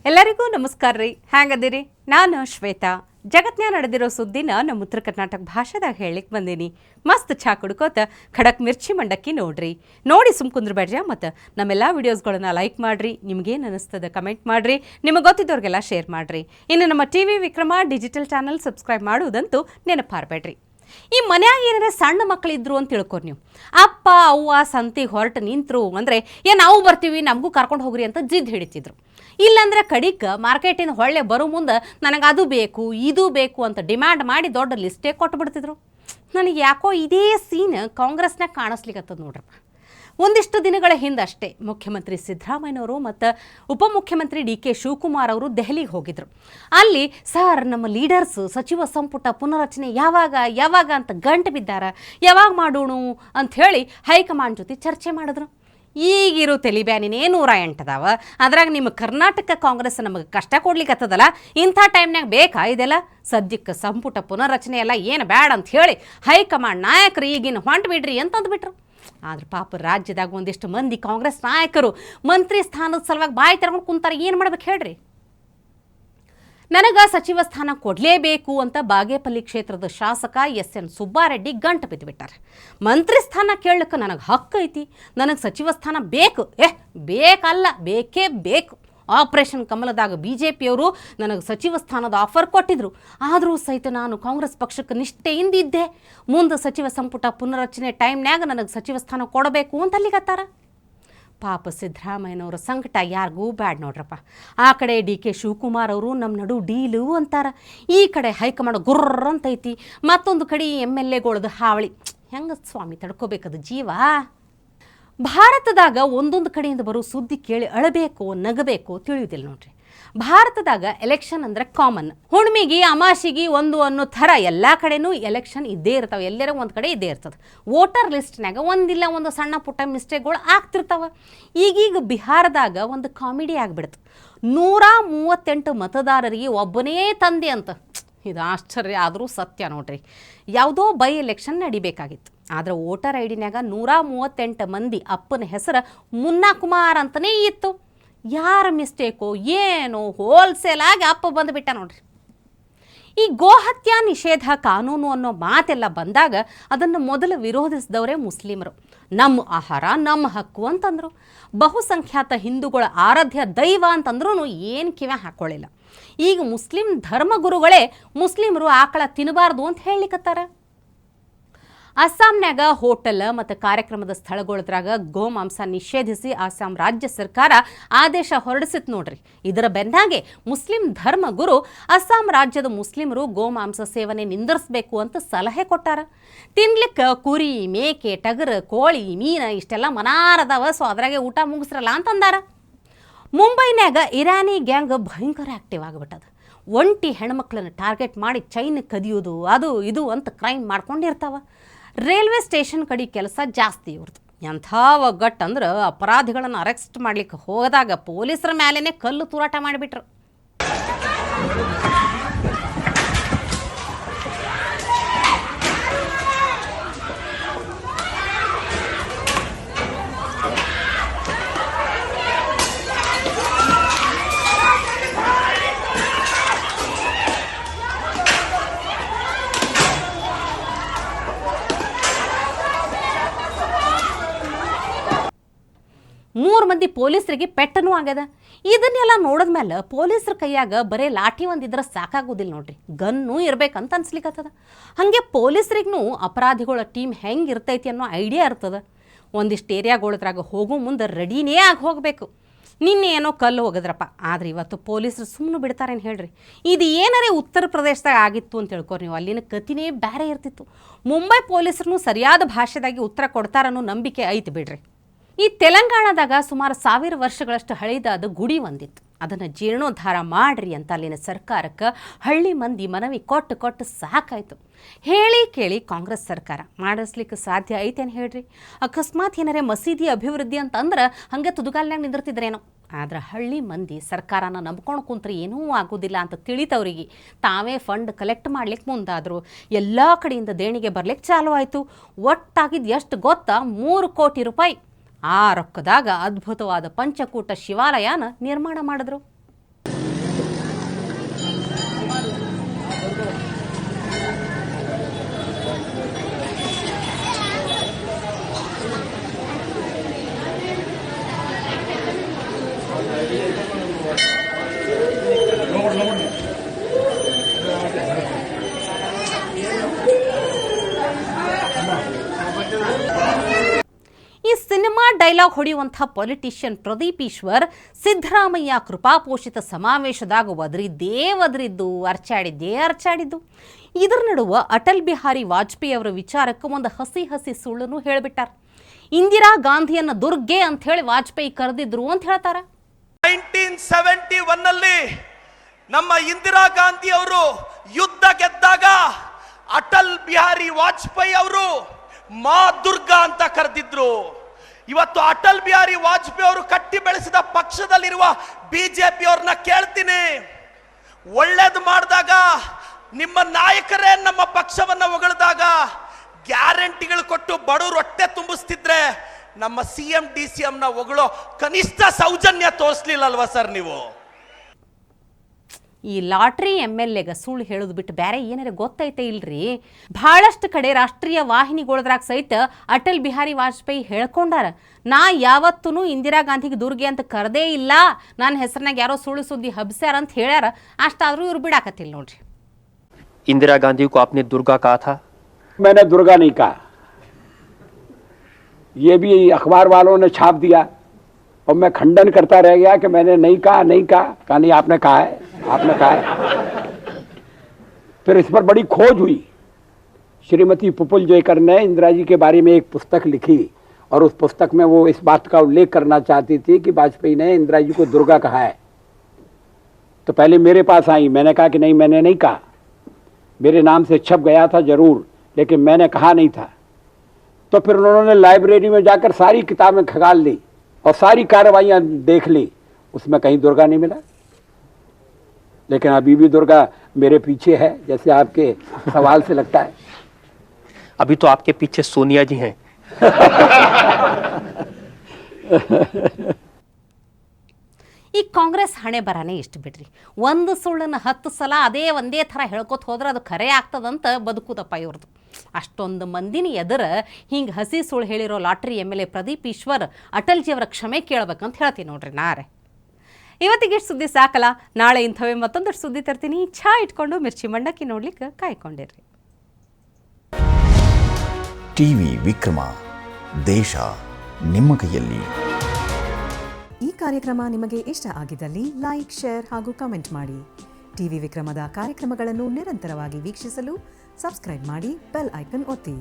ಎಲ್ಲರಿಗೂ ನಮಸ್ಕಾರ ರೀ. ಹ್ಯಾಂಗದಿರಿ? ನಾನು ಶ್ವೇತಾ. ಜಗತ್ನ್ಯಾಗ ನಡೆದಿರೋ ಸುದ್ದಿನ ನಮ್ಮ ಉತ್ತರ ಕರ್ನಾಟಕ ಭಾಷೆದಾಗ ಹೇಳಿಕ್ ಬಂದೀನಿ. ಮಸ್ತ್ ಚಾ ಕುಡ್ಕೋತ ಖಡಕ್ ಮಿರ್ಚಿ ಮಂಡಕ್ಕಿ ನೋಡಿ ಸುಮ್ ಕುಂದ್ರಬೇಡ್ರಿ. ಮತ್ತು ನಮ್ಮೆಲ್ಲ ವಿಡಿಯೋಸ್ಗಳನ್ನ ಲೈಕ್ ಮಾಡಿರಿ. ನಿಮ್ಗೇನು ಅನಿಸ್ತದೆ ಕಮೆಂಟ್ ಮಾಡಿರಿ. ನಿಮಗೆ ಗೊತ್ತಿದ್ದವ್ರಿಗೆಲ್ಲ ಶೇರ್ ಮಾಡಿರಿ. ಇನ್ನು ನಮ್ಮ TV Vikrama digital channel subscribe ಮಾಡೋದಂತೂ ನೆನಪಾರಬೇಡ್ರಿ. ಈ ಮನ್ಯಾಗ ಏನಾರ ಸಣ್ಣ ಮಕ್ಕಳಿದ್ರು ಅಂತ ತಿಳ್ಕೊರಿ ನೀವು. ಅಪ್ಪ ಅವ್ವ ಸಂತಿಗೆ ಹೊರಟು ನಿಂತರು ಅಂದರೆ ನಾವು ಬರ್ತೀವಿ ನಮಗೂ ಕರ್ಕೊಂಡು ಹೋಗ್ರಿ ಅಂತ ಜಿದ್ದು ಹಿಡಿತಿದ್ರು. ಇಲ್ಲಾಂದ್ರೆ ಕಡಿಕ ಮಾರ್ಕೆಟಿಂದ ಹೊಳ್ಳೆ ಬರೋ ಮುಂದೆ ನನಗೆ ಅದು ಬೇಕು ಇದು ಬೇಕು ಅಂತ ಡಿಮ್ಯಾಂಡ್ ಮಾಡಿ ದೊಡ್ಡ ಲಿಸ್ಟೇ ಕೊಟ್ಟುಬಿಡ್ತಿದ್ರು. ನನಗೆ ಯಾಕೋ ಇದೇ ಸೀನ್ ಕಾಂಗ್ರೆಸ್ನಾಗ ಕಾಣಿಸ್ಲಿಕ್ಕತ್ತದ ನೋಡ್ರಪ್ಪ. ಒಂದಿಷ್ಟು ದಿನಗಳ ಹಿಂದಷ್ಟೇ ಮುಖ್ಯಮಂತ್ರಿ ಸಿದ್ದರಾಮಯ್ಯನವರು ಮತ್ತು ಉಪಮುಖ್ಯಮಂತ್ರಿ ಡಿ ಕೆ ಶಿವಕುಮಾರ್ ಅವರು ದೆಹಲಿಗೆ ಹೋಗಿದ್ರು. ಅಲ್ಲಿ ಸರ್ ನಮ್ಮ ಲೀಡರ್ಸ್ ಸಚಿವ ಸಂಪುಟ ಪುನರಚನೆ ಯಾವಾಗ ಅಂತ ಗಂಟು ಬಿದ್ದಾರ, ಯಾವಾಗ ಮಾಡೋಣ ಅಂಥೇಳಿ ಹೈಕಮಾಂಡ್ ಜೊತೆ ಚರ್ಚೆ ಮಾಡಿದ್ರು. ಈಗಿರೋ ತೆಲಿಬ್ಯಾನಿನೇ 108 ಅದಾವ. ಅದ್ರಾಗ ನಿಮ್ಮ ಕರ್ನಾಟಕ ಕಾಂಗ್ರೆಸ್ ನಮಗೆ ಕಷ್ಟ ಕೊಡ್ಲಿಕ್ಕತ್ತದಲ್ಲ, ಇಂಥ ಟೈಮ್ನಾಗ ಬೇಕಾ ಇದೆಲ್ಲ? ಸದ್ಯಕ್ಕೆ ಸಂಪುಟ ಪುನರ್ರಚನೆ ಎಲ್ಲ ಏನು ಬ್ಯಾಡ ಅಂತ ಹೇಳಿ ಹೈಕಮಾಂಡ್ ನಾಯಕರು ಈಗಿನ ಹೊಂಟು ಬಿಡ್ರಿ ಅಂತಂದುಬಿಟ್ರು. ಆದ್ರೆ ಪಾಪ ರಾಜ್ಯದಾಗ ಒಂದಿಷ್ಟು ಮಂದಿ ಕಾಂಗ್ರೆಸ್ ನಾಯಕರು ಮಂತ್ರಿ ಸ್ಥಾನದ ಸಲುವಾಗಿ ಬಾಯಿ ತೆರಕೊಂಡು ಕುಂತಾರೆ. ಏನು ಮಾಡ್ಬೇಕು ಹೇಳ್ರಿ? ನನಗೆ ಸಚಿವ ಸ್ಥಾನ ಕೊಡಲೇಬೇಕು ಅಂತ ಬಾಗೇಪಲ್ಲಿ ಕ್ಷೇತ್ರದ ಶಾಸಕ ಎಸ್.ಎನ್. ಸುಬ್ಬಾರೆಡ್ಡಿ ಗಂಟು ಬಿದ್ದುಬಿಟ್ಟಾರೆ. ಮಂತ್ರಿ ಸ್ಥಾನ ಕೇಳಕ್ಕೆ ನನಗೆ ಹಕ್ಕು ಐತಿ, ನನಗೆ ಸಚಿವ ಸ್ಥಾನ ಬೇಕು. ಬೇಕಲ್ಲ, ಬೇಕೇ ಬೇಕು. ಆಪರೇಷನ್ ಕಮಲದಾಗ BJPಯವರು ನನಗೆ ಸಚಿವ ಸ್ಥಾನದ ಆಫರ್ ಕೊಟ್ಟಿದ್ರು. ಆದರೂ ಸಹಿತ ನಾನು ಕಾಂಗ್ರೆಸ್ ಪಕ್ಷಕ್ಕೆ ನಿಷ್ಠೆಯಿಂದ ಇದ್ದೆ. ಮುಂದೆ ಸಚಿವ ಸಂಪುಟ ಪುನರಚನೆ ಟೈಮ್ನ್ಯಾಗ ನನಗೆ ಸಚಿವ ಸ್ಥಾನ ಕೊಡಬೇಕು ಅಂತ ಅಲ್ಲಿಗತ್ತಾರ. ಪಾಪ ಸಿದ್ದರಾಮಯ್ಯನವರ ಸಂಕಟ ಯಾರಿಗೂ ಬ್ಯಾಡ್ ನೋಡ್ರಪ್ಪ. ಆ ಕಡೆ ಡಿ ಕೆ ಶಿವಕುಮಾರ್ ಅವರು ನಮ್ಮ ನಡು ಡೀಲು ಅಂತಾರ, ಈ ಕಡೆ ಹೈಕಮಾಂಡ್ ಗುರ್ರ ಅಂತೈತಿ, ಮತ್ತೊಂದು ಕಡೆ MLAಗಳದ್ದು ಹಾವಳಿ. ಹೆಂಗೆ ಸ್ವಾಮಿ ತಡ್ಕೋಬೇಕದು ಜೀವ? ಭಾರತದಾಗ ಒಂದೊಂದು ಕಡೆಯಿಂದ ಬರೋ ಸುದ್ದಿ ಕೇಳಿ ಅಳಬೇಕು ನಗಬೇಕು ತಿಳಿಯುವುದಿಲ್ಲ ನೋಡ್ರಿ. ಭಾರತದಾಗ ಎಲೆಕ್ಷನ್ ಅಂದ್ರೆ ಕಾಮನ್. ಹುಣ್ಣಿಮೆಗೆ ಅಮಾಸಿಗೆ ಒಂದು ಅನ್ನೋ ಥರ ಎಲ್ಲ ಕಡೆನೂ ಎಲೆಕ್ಷನ್ ಇದ್ದೇ ಇರ್ತಾವೆ. ಎಲ್ಲರ ಒಂದು ಕಡೆ ಇದ್ದೇ ಇರ್ತದೆ. ವೋಟರ್ ಲಿಸ್ಟ್ನಾಗ ಒಂದಿಲ್ಲ ಒಂದು ಸಣ್ಣ ಪುಟ್ಟ ಮಿಸ್ಟೇಕ್ಗಳು ಆಗ್ತಿರ್ತಾವೆ. ಈಗೀಗ ಬಿಹಾರದಾಗ ಒಂದು ಕಾಮಿಡಿ ಆಗಿಬಿಡ್ತು. 138 ಮತದಾರರಿಗೆ ಒಬ್ಬನೇ ತಂದೆ ಅಂತ. ಇದು ಆಶ್ಚರ್ಯ ಆದರೂ ಸತ್ಯ ನೋಡ್ರಿ. ಯಾವುದೋ ಬೈ ಎಲೆಕ್ಷನ್ ನಡಿಬೇಕಾಗಿತ್ತು. ಆದರೆ ವೋಟರ್ ಐಡಿನ್ಯಾಗ 138 ಮಂದಿ ಅಪ್ಪನ ಹೆಸರು ಮುನ್ನಾ ಕುಮಾರ್ ಅಂತಲೇ ಇತ್ತು. ಯಾರ ಮಿಸ್ಟೇಕೋ ಏನೋ ಹೋಲ್ಸೇಲ್ ಆಗಿ ಅಪ್ಪ ಬಂದುಬಿಟ್ಟ ನೋಡ್ರಿ. ಈ ಗೋಹತ್ಯಾ ನಿಷೇಧ ಕಾನೂನು ಅನ್ನೋ ಮಾತೆಲ್ಲ ಬಂದಾಗ ಅದನ್ನು ಮೊದಲು ವಿರೋಧಿಸಿದವರೇ ಮುಸ್ಲಿಮರು. ನಮ್ಮ ಆಹಾರ ನಮ್ಮ ಹಕ್ಕು ಅಂತಂದರು. ಬಹುಸಂಖ್ಯಾತ ಹಿಂದೂಗಳ ಆರಾಧ್ಯ ದೈವ ಅಂತಂದ್ರೂ ಏನು ಕಿವೆ ಹಾಕ್ಕೊಳ್ಳಿಲ್ಲ. ಈಗ ಮುಸ್ಲಿಂ ಧರ್ಮಗುರುಗಳೇ ಮುಸ್ಲಿಮರು ಆಕಳ ತಿನ್ನಬಾರ್ದು ಅಂತ ಹೇಳಿಕತ್ತಾರ. ಅಸ್ಸಾಂನ್ಯಾಗ ಹೋಟೆಲ್ ಮತ್ತು ಕಾರ್ಯಕ್ರಮದ ಸ್ಥಳಗಳದ್ರಾಗ ಗೋಮಾಂಸ ನಿಷೇಧಿಸಿ ಅಸ್ಸಾಂ ರಾಜ್ಯ ಸರ್ಕಾರ ಆದೇಶ ಹೊರಡಿಸಿತ್ತು ನೋಡ್ರಿ. ಇದರ ಬೆನ್ನಾಗೆ ಮುಸ್ಲಿಂ ಧರ್ಮಗುರು ಅಸ್ಸಾಂ ರಾಜ್ಯದ ಮುಸ್ಲಿಮರು ಗೋಮಾಂಸ ಸೇವನೆ ನಿಂದಿರಿಸಬೇಕು ಅಂತ ಸಲಹೆ ಕೊಟ್ಟಾರ. ತಿನ್ಲಿಕ್ಕೆ ಕುರಿ ಮೇಕೆ ಟಗರು ಕೋಳಿ ಮೀನು ಇಷ್ಟೆಲ್ಲ ಮನಾರದವ, ಸೊ ಅದ್ರಾಗೆ ಊಟ ಮುಗಿಸ್ರಲ್ಲ ಅಂತಂದಾರ. ಮುಂಬೈನ್ಯಾಗ ಇರಾನಿ ಗ್ಯಾಂಗ್ ಭಯಂಕರ ಆಕ್ಟಿವ್ ಆಗಿಬಿಟ್ಟದ. ಒಂಟಿ ಹೆಣ್ಮಕ್ಳನ್ನ ಟಾರ್ಗೆಟ್ ಮಾಡಿ ಚೈನ್ ಕದಿಯೋದು ಅದು ಇದು ಅಂತ ಕ್ರೈಮ್ ಮಾಡ್ಕೊಂಡಿರ್ತಾವ. ರೈಲ್ವೆ ಸ್ಟೇಷನ್ ಕಡೆ ಕೆಲಸ ಜಾಸ್ತಿ ಇವ್ರದ್ದು. ಎಂಥ ಒಗ್ಗಟ್ಟು ಅಂದ್ರೆ ಅಪರಾಧಿಗಳನ್ನು ಅರೆಸ್ಟ್ ಮಾಡ್ಲಿಕ್ಕೆ ಹೋದಾಗ ಪೊಲೀಸರ ಮೇಲೇ ಕಲ್ಲು ತೂರಾಟ ಮಾಡಿಬಿಟ್ರು. ಮೂರು ಮಂದಿ ಪೊಲೀಸರಿಗೆ ಪೆಟ್ಟನೂ ಆಗ್ಯದ. ಇದನ್ನೆಲ್ಲ ನೋಡಿದ್ಮೇಲೆ ಪೊಲೀಸರ ಕೈಯಾಗ ಬರೀ ಲಾಠಿ ಒಂದಿದ್ರೆ ಸಾಕಾಗೋದಿಲ್ಲ ನೋಡ್ರಿ, ಗನ್ನೂ ಇರ್ಬೇಕಂತ ಅನ್ಸ್ಲಿಕ್ಕತ್ತದ. ಹಾಗೆ ಪೊಲೀಸರಿಗೂ ಅಪರಾಧಿಗಳ ಟೀಮ್ ಹೆಂಗೆ ಇರ್ತೈತಿ ಅನ್ನೋ ಐಡಿಯಾ ಇರ್ತದೆ. ಒಂದಿಷ್ಟು ಏರಿಯಾಗಳದ್ರಾಗ ಹೋಗೋ ಮುಂದೆ ರೆಡಿನೇ ಆಗಿ ಹೋಗಬೇಕು. ನಿನ್ನೆ ಏನೋ ಕಲ್ಲು ಹೋಗಿದ್ರಪ್ಪ, ಆದರೆ ಇವತ್ತು ಪೊಲೀಸರು ಸುಮ್ಮನೆ ಬಿಡ್ತಾರೇನು ಹೇಳ್ರಿ? ಇದು ಏನಾರೇ ಉತ್ತರ ಪ್ರದೇಶದಾಗ ಆಗಿತ್ತು ಅಂತ ಹೇಳ್ಕೊರಿ ನೀವು, ಅಲ್ಲಿನ ಕತಿನೇ ಬೇರೆ ಇರ್ತಿತ್ತು. ಮುಂಬೈ ಪೊಲೀಸರು ಸರಿಯಾದ ಭಾಷೆದಾಗಿ ಉತ್ತರ ಕೊಡ್ತಾರನ್ನೋ ನಂಬಿಕೆ ಐತಿ ಬಿಡ್ರಿ. ಈ ತೆಲಂಗಾಣದಾಗ ಸುಮಾರು 1000 ವರ್ಷಗಳಷ್ಟು ಹಳೆಯದಾದ ಗುಡಿ ಒಂದಿತ್ತು. ಅದನ್ನು ಜೀರ್ಣೋದ್ಧಾರ ಮಾಡ್ರಿ ಅಂತ ಅಲ್ಲಿನ ಸರ್ಕಾರಕ್ಕೆ ಹಳ್ಳಿ ಮಂದಿ ಮನವಿ ಕೊಟ್ಟು ಸಾಕಾಯಿತು. ಹೇಳಿ ಕೇಳಿ ಕಾಂಗ್ರೆಸ್ ಸರ್ಕಾರ ಮಾಡಿಸ್ಲಿಕ್ಕೆ ಸಾಧ್ಯ ಐತೇನು ಹೇಳ್ರಿ? ಅಕಸ್ಮಾತ್ ಏನಾರೇ ಮಸೀದಿ ಅಭಿವೃದ್ಧಿ ಅಂತಂದ್ರೆ ಹಾಗೆ ತುದುಗಾಲ್ನಾಗ ನಿಂದಿರ್ತಿದ್ರೇನೋ. ಆದ್ರೆ ಹಳ್ಳಿ ಮಂದಿ ಸರ್ಕಾರನ ನಂಬ್ಕೊಂಡು ಕುಂತ್ರೆ ಏನೂ ಆಗೋದಿಲ್ಲ ಅಂತ ತಿಳಿತವ್ರಿಗೆ ತಾವೇ ಫಂಡ್ ಕಲೆಕ್ಟ್ ಮಾಡ್ಲಿಕ್ಕೆ ಮುಂದಾದರು. ಎಲ್ಲ ಕಡೆಯಿಂದ ದೇಣಿಗೆ ಬರ್ಲಿಕ್ಕೆ ಚಾಲು ಆಯಿತು. ಒಟ್ಟಾಗಿದ್ದು ಎಷ್ಟು ಗೊತ್ತಾ? 3 ಕೋಟಿ ರೂಪಾಯಿ. ಆ ರೊಕ್ಕದಾಗ ಅದ್ಭುತವಾದ ಪಂಚಕೂಟ ಶಿವಾಲಯನ ನಿರ್ಮಾಣ ಮಾಡಿದ್ರು. ಈ ಸಿನಿಮಾ ಡೈಲಾಗ್ ಹೊಡೆಯುವಂಥ ಪೊಲಿಟಿಷಿಯನ್ ಪ್ರದೀಪ್ ಈಶ್ವರ್ ಸಿದ್ದರಾಮಯ್ಯ ಕೃಪಾಪೋಷಿತ ಸಮಾವೇಶದಾಗ ಒದರಿದ್ದು ಅರ್ಚಾಡಿದ್ದು. ಇದರ ನಡುವೆ ಅಟಲ್ ಬಿಹಾರಿ ವಾಜಪೇಯಿ ಅವರ ವಿಚಾರಕ್ಕೆ ಒಂದು ಹಸಿ ಸುಳ್ಳನ್ನು ಹೇಳಿಬಿಟ್ಟಾರ. ಇಂದಿರಾ ಗಾಂಧಿಯನ್ನ ದುರ್ಗೆ ಅಂತ ಹೇಳಿ ವಾಜಪೇಯಿ ಕರೆದಿದ್ರು ಅಂತ ಹೇಳ್ತಾರೆ. 1971ನಲ್ಲಿ ನಮ್ಮ ಇಂದಿರಾ ಗಾಂಧಿ ಅವರು ಯುದ್ಧ ಗೆದ್ದಾಗ ಅಟಲ್ ಬಿಹಾರಿ ವಾಜಪೇಯಿ ಅವರು ಮಾ ದುರ್ಗಾ ಅಂತ ಕರೆದಿದ್ರು. ಇವತ್ತು ಅಟಲ್ ಬಿಹಾರಿ ವಾಜಪೇಯಿ ಅವರು ಕಟ್ಟಿ ಬೆಳೆಸಿದ ಪಕ್ಷದಲ್ಲಿರುವ ಬಿಜೆಪಿ ಅವ್ರನ್ನ ಕೇಳ್ತೀನಿ, ಒಳ್ಳೇದು ಮಾಡಿದಾಗ ನಿಮ್ಮ ನಾಯಕರೇ ನಮ್ಮ ಪಕ್ಷವನ್ನ ಹೊಗಳಿದಾಗ ಗ್ಯಾರಂಟಿಗಳು ಕೊಟ್ಟು ಬಡವರು ಹೊಟ್ಟೆ ತುಂಬಿಸ್ತಿದ್ರೆ ನಮ್ಮ ಸಿಎಂ DCM ನ ಹೊಗಳೋ ಕನಿಷ್ಠ ಸೌಜನ್ಯ ತೋರಿಸ್ಲಿಲ್ಲಲ್ವಾ ಸರ್ ನೀವು? ಈ ಲಾಟ್ರಿ MLAಗ ಸುಳ್ಳು ಹೇಳೋದು ಬಿಟ್ಟು ಬೇರೆ ಏನಾರ ಗೊತ್ತೈತೆ ಇಲ್ರಿ? ಬಹಳಷ್ಟು ಕಡೆ ರಾಷ್ಟ್ರೀಯ ವಾಹಿನಿಗಳದ್ರಾಗ ಸಹಿತ ಅಟಲ್ ಬಿಹಾರಿ ವಾಜಪೇಯಿ ಹೇಳ್ಕೊಂಡಾರ, ನಾ ಯಾವತ್ತೂ ಇಂದಿರಾ ಗಾಂಧಿಗೆ ದುರ್ಗೆ ಅಂತ ಕರೆದೇ ಇಲ್ಲ, ನನ್ನ ಹೆಸರಿನಾಗ ಯಾರೋ ಸುಳ್ಳು ಸುದ್ದಿ ಹಬ್ಸ್ಯಾರ ಅಂತ ಹೇಳ್ಯಾರ. ಅಷ್ಟಾದ್ರೂ ಇವ್ರು ಬಿಡಾಕತ್ತಿಲ್ಲ ನೋಡ್ರಿ. इंदिरा गांधी को आपने दुर्गा कहा था? मैंने दुर्गा नहीं कहा, ये भी अखबार वालों ने छाप दिया और मैं खंडन करता रह गया कि मैंने नहीं कहा नहीं, आपने कहा है। फिर इस पर बड़ी खोज हुई। श्रीमती पुपुल जयकर ने इंदिरा जी के बारे में एक पुस्तक लिखी और उस पुस्तक में वो इस बात का उल्लेख करना चाहती थी कि वाजपेयी ने इंदिरा जी को दुर्गा कहा है। तो पहले मेरे पास आई, मैंने कहा कि नहीं, मैंने नहीं कहा, मेरे नाम से छप गया था जरूर, लेकिन मैंने कहा नहीं था। तो फिर उन्होंने लाइब्रेरी में जाकर सारी किताबें खंगाल ली और सारी कार्रवाइयाँ देख ली, उसमें कहीं दुर्गा नहीं मिला। लेकिन अभी भी दुर्गा मेरे पीछे है, जैसे आपके सवाल से लगता है। अभी तो आपके पीछे सोनिया जी हैं। ಈ ಕಾಂಗ್ರೆಸ್ ಹಣೆ ಬರಾನೇ ಇಷ್ಟು ಬಿಡ್ರಿ. ಒಂದು ಸುಳ್ಳನ್ನು 10 ಸಲ ಒಂದೇ ಥರ ಹೇಳ್ಕೊತ ಹೋದ್ರೆ ಅದು ಖರೆ ಆಗ್ತದಂತ ಬದುಕುದಪ್ಪ ಇವ್ರದ್ದು. ಅಷ್ಟೊಂದು ಮಂದಿನ ಎದುರ ಹಿಂಗೆ ಹಸಿ ಸುಳ್ಳು ಹೇಳಿರೋ ಲಾಟ್ರಿ MLA ಪ್ರದೀಪ್ ಈಶ್ವರ್ ಅಟಲ್ಜಿಯವರ ಕ್ಷಮೆ ಕೇಳಬೇಕಂತ ಹೇಳ್ತೀನಿ ನೋಡ್ರಿ. ನಾರೆ ಇವತ್ತಿಗೆ ಸುದ್ದಿ ಸಾಕಲ್ಲ, ನಾಳೆ ಇಂಥವೇ ಮತ್ತೊಂದಷ್ಟು ಸುದ್ದಿ ತರ್ತೀನಿ. ಚಹಾ ಇಟ್ಕೊಂಡು ಮಿರ್ಚಿ ಮಂಡಕ್ಕಿ ನೋಡ್ಲಿಕ್ಕೆ ಕಾಯ್ಕೊಂಡಿರ್ರಿ. ಟಿವಿ ವಿಕ್ರಮ, ದೇಶ ನಿಮ್ಮ ಕೈಯಲ್ಲಿ. ಈ ಕಾರ್ಯಕ್ರಮ ನಿಮಗೆ ಇಷ್ಟ ಆಗಿದ್ದಲ್ಲಿ ಲೈಕ್, ಶೇರ್ ಹಾಗೂ ಕಮೆಂಟ್ ಮಾಡಿ. ಟಿವಿ ವಿಕ್ರಮದ ಕಾರ್ಯಕ್ರಮಗಳನ್ನು ನಿರಂತರವಾಗಿ ವೀಕ್ಷಿಸಲು ಸಬ್ಸ್ಕ್ರೈಬ್ ಮಾಡಿ, ಬೆಲ್ ಐಕನ್ ಒತ್ತಿ.